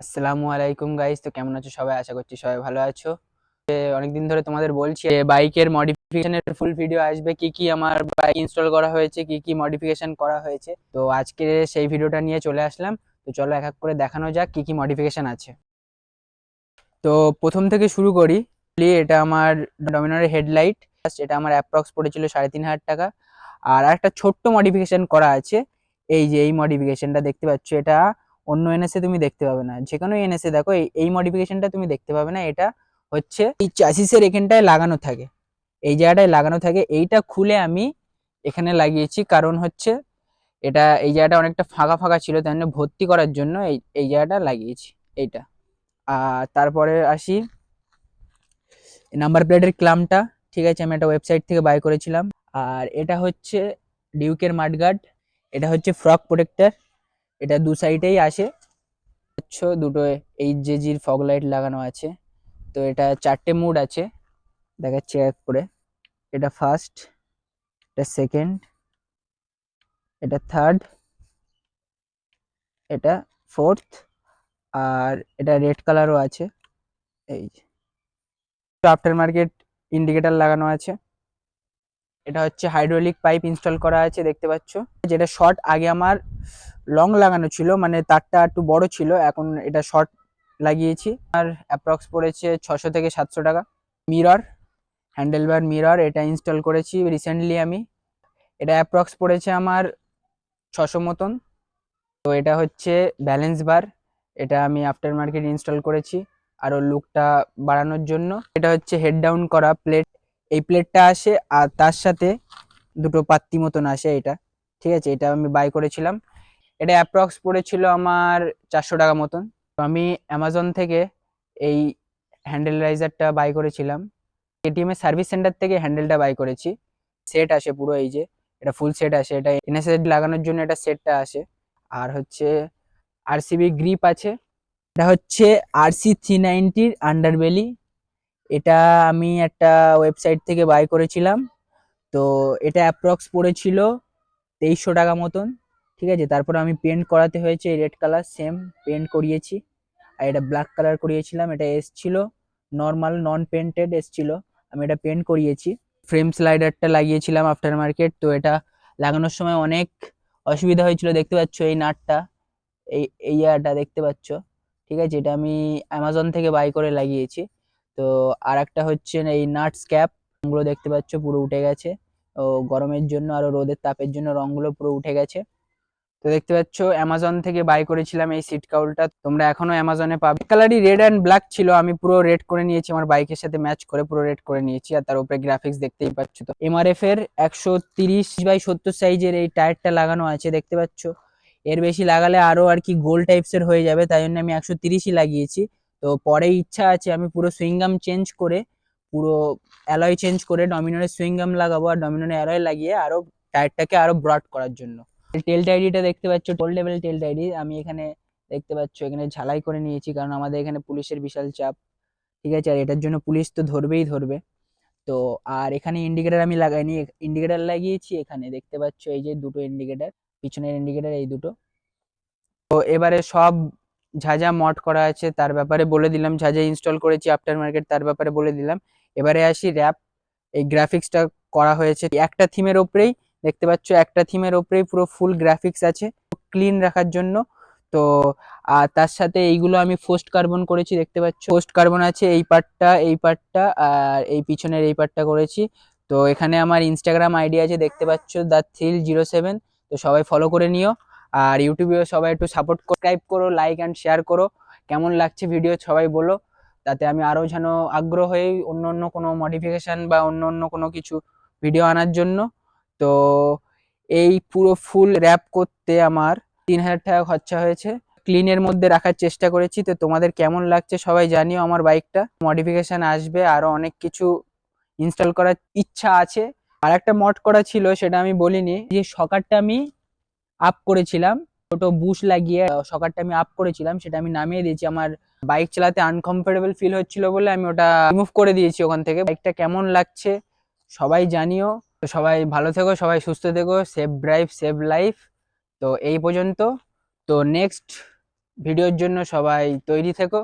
আসসালামু আলাইকুম গাইস। তো কেমন আছো সবাই? আশা করছি সবাই ভালো আছো। অনেকদিন ধরে তোমাদের বলছি বাইকের মডিফিকেশনের ফুল ভিডিও আসবে, কি কি আমার বাইক ইনস্টল করা হয়েছে, কি কি মডিফিকেশন করা হয়েছে। তো আজকে সেই ভিডিওটা নিয়ে চলে আসলাম। তো চলো এক এক করে দেখানো যাক কি কি মডিফিকেশন আছে। তো প্রথম থেকে শুরু করি। এটা আমার ডমিনারের হেডলাইট, এটা আমার অ্যাপ্রক্স পড়েছিল 3,500 টাকা। আর একটা ছোট্ট মডিফিকেশন করা আছে, এই যে এই মডিফিকেশনটা দেখতে পাচ্ছ, এটা অন্য এনএসএ তুমি দেখতে পাবে না। যে কোনো এনএসএ দেখো এই মডিফিকেশনটা তুমি দেখতে পাবে না। এটা হচ্ছে এই চ্যাসিসের এখানটায় লাগানো থাকে, এই জায়গাটায় লাগানো থাকে। এইটা খুলে আমি এখানে লাগিয়েছি, কারণ হচ্ছে এটা এই জায়গাটা অনেকটা ফাঁকা ফাঁকা ছিল, তাই জন্য ভর্তি করার জন্য এই এই জায়গাটা লাগিয়েছি এইটা। আর তারপরে আসি নাম্বার প্লেটের ক্লামটা। ঠিক আছে, আমি একটা ওয়েবসাইট থেকে বাই করেছিলাম। আর এটা হচ্ছে ডিউকের মাডগার্ড, এটা হচ্ছে ফ্রক প্রোটেক্টর, এটা দু সাইডেই আসে। দুটো এইচজেজির ফগ লাইট লাগানো আছে। তো এটা 4টে মুড আছে, দেখাচ্ছি এক করে। এটা ফার্স্ট, এটা সেকেন্ড, এটা থার্ড, এটা ফোর্থ, আর এটা রেড কালারও আছে। এই যে আফটার মার্কেট ইন্ডিকেটর লাগানো আছে। এটা হচ্ছে হাইড্রোলিক পাইপ ইনস্টল করা আছে, দেখতে পাচ্ছ। যেটা শর্ট, আগে আমার লং লাগানো ছিল, মানে তারটা একটু বড় ছিল, এখন এটা শর্ট লাগিয়েছি। আর অ্যাপ্রক্স পড়েছে 600 থেকে 700 টাকা। মিরর, হ্যান্ডেলবার মিরর, এটা ইনস্টল করেছি রিসেন্টলি আমি। এটা অ্যাপ্রক্স পড়েছে আমার 600 মতন। তো এটা হচ্ছে ব্যালেন্স বার, এটা আমি আফটার মার্কেট ইনস্টল করেছি আরো লুকটা বাড়ানোর জন্য। এটা হচ্ছে হেড ডাউন করা প্লেট, এই প্লেটটা আসে আর তার সাথে দুটো পাত্তি মতন আসে এটা। ঠিক আছে, এটা আমি বাই করেছিলাম। এটা অ্যাপ্রক্স পড়েছিল আমার 400 টাকা মতন। তো আমি অ্যামাজন থেকে এই হ্যান্ডেল রাইজারটা বাই করেছিলাম। কেটিএম এর সার্ভিস সেন্টার থেকে হ্যান্ডেলটা বাই করেছি। সেট আসে পুরো, এই যে এটা ফুল সেট আসে, এটা এনএসএস লাগানোর জন্য এটা সেটটা আসে। আর হচ্ছে আরসিবি গ্রিপ আছে। এটা হচ্ছে RC390-র আন্ডারবেলি, এটা আমি একটা ওয়েবসাইট থেকে বাই করেছিলাম। তো এটা অ্যাপ্রক্স পড়েছিল 2300 টাকা মতন। ঠিক আছে, তারপর আমি পেন্ট করাতে হয়েছে রেড কালার, সেম পেন্ট করিয়েছি। আর এটা ব্ল্যাক কালার করিয়েছিলাম, এটা এসছিল নর্মাল নন পেন্টেড এসছিল, আমি এটা পেন্ট করিয়েছি। ফ্রেম স্লাইডারটা লাগিয়েছিলাম আফটার মার্কেট। তো এটা লাগানোর সময় অনেক অসুবিধা হয়েছিল, দেখতে পাচ্ছ এই নাটটা, এই এই ইয়াটা দেখতে পাচ্ছ। ঠিক আছে, এটা আমি অ্যামাজন থেকে বাই করে লাগিয়েছি। তো আর একটা হচ্ছে এই নাটস ক্যাপ, গুলো দেখতে পাচ্ছ পুরো উঠে গেছে। ও গরমের জন্য আরো রোদের তাপের জন্য রংগুলো পুরো উঠে গেছে। তো দেখতে পাচ্ছ অ্যামাজন থেকে বাই করেছিলাম এই সিট কাউলটা, তোমরা এখনো অ্যামাজনে পাবে। কালারই রেড অ্যান্ড ব্ল্যাক ছিল, আমি পুরো রেড করে নিয়েছি, আমার বাইকের সাথে ম্যাচ করে পুরো রেড করে নিয়েছি। আর তার উপরে গ্রাফিক্স দেখতেই পাচ্ছ। তো এমআরএফ এর 130/70 সাইজের এই টায়ারটা লাগানো আছে, দেখতে পাচ্ছ। এর বেশি লাগালে আরো আর কি গোল টাইপস এর হয়ে যাবে, তাই জন্য আমি 130ই লাগিয়েছি। তো পরে ইচ্ছা আছে আমি পুরো সুইংগাম চেঞ্জ করে, পুরো অ্যালয় চেঞ্জ করে ডমিনারের সুইংগাম লাগাবো, আর ডমিনারের অ্যালয় লাগিয়ে আরো টায়ারটাকে আরো ব্রড করার জন্য। টেল টাইডিটা দেখতে পাচ্ছ, ফোল্ডেবল টেল টাইডি, আমি এখানে দেখতে পাচ্ছ এখানে ঝালাই করে নিয়েছি, কারণ আমাদের এখানে পুলিশের বিশাল চাপ। ঠিক আছে, আর এটার জন্য পুলিশ তো ধরবেই ধরবে। তো আর এখানে ইন্ডিকেটর আমি লাগাইনি, ইন্ডিকেটর লাগিয়েছি এখানে, দেখতে পাচ্ছ এই যে দুটো ইন্ডিকেটর, পিছনের ইন্ডিকেটর এই দুটো। তো এবারে সব যা যা মড করা আছে তার ব্যাপারে বলে দিলাম, যা যা ইনস্টল করেছি আফটার মার্কেট তার ব্যাপারে বলে দিলাম। এবারে আসি র্যাপ, এই গ্রাফিক্সটা করা হয়েছে একটা থিমের ওপরেই, দেখতে পাচ্ছ একটা থিমের ওপরেই পুরো ফুল গ্রাফিক্স আছে ক্লিন রাখার জন্য। তো আর তার সাথে এইগুলো আমি ফোস্ট কার্বন করেছি, দেখতে পাচ্ছ ফোস্ট কার্বন আছে এই পার্টটা, এই পার্টটা, আর এই পিছনের এই পার্টটা করেছি। তো এখানে আমার ইনস্টাগ্রাম আইডি আছে, দেখতে পাচ্ছ the thrill07। তো সবাই ফলো করে নিও। আর ইউটিউবেও সবাই একটু সাবস্ক্রাইব করো, লাইক অ্যান্ড শেয়ার করো। কেমন লাগছে ভিডিও সবাই বলো, তাতে আমি আরো যেন আগ্রহ হয়ে অন্য অন্য কোনো মডিফিকেশন বা অন্য অন্য কোনো কিছু ভিডিও আনার জন্য। তো এই পুরো ফুল র্যাপ করতে আমার 3,000 টাকা খরচা হয়েছে। ক্লিনের মধ্যে রাখার চেষ্টা করেছি। তো তোমাদের কেমন লাগছে সবাই জানিও। আমার বাইকটা মডিফিকেশন আসবে, আরো অনেক কিছু ইনস্টল করার ইচ্ছা আছে। আর একটা মড করা ছিল সেটা আমি বলিনি, যে সকারটা আমি আপ করেছিলাম, ছোট বুশ লাগিয়ে সকারটা আমি আপ করেছিলাম, সেটা আমি নামিয়ে দিয়েছি। আমার বাইক চালাতে আনকমফোর্টেবল ফিল হচ্ছিল বলে আমি ওটা রিমুভ করে দিয়েছি ওখান থেকে। বাইকটা কেমন লাগছে সবাই জানিও। তো সবাই ভালো থেকো, সবাই সুস্থ থেকো, সেফ ড্রাইভ সেভ লাইফ। তো এই পর্যন্ত। তো নেক্সট ভিডিওর জন্য সবাই তৈরি থেকো।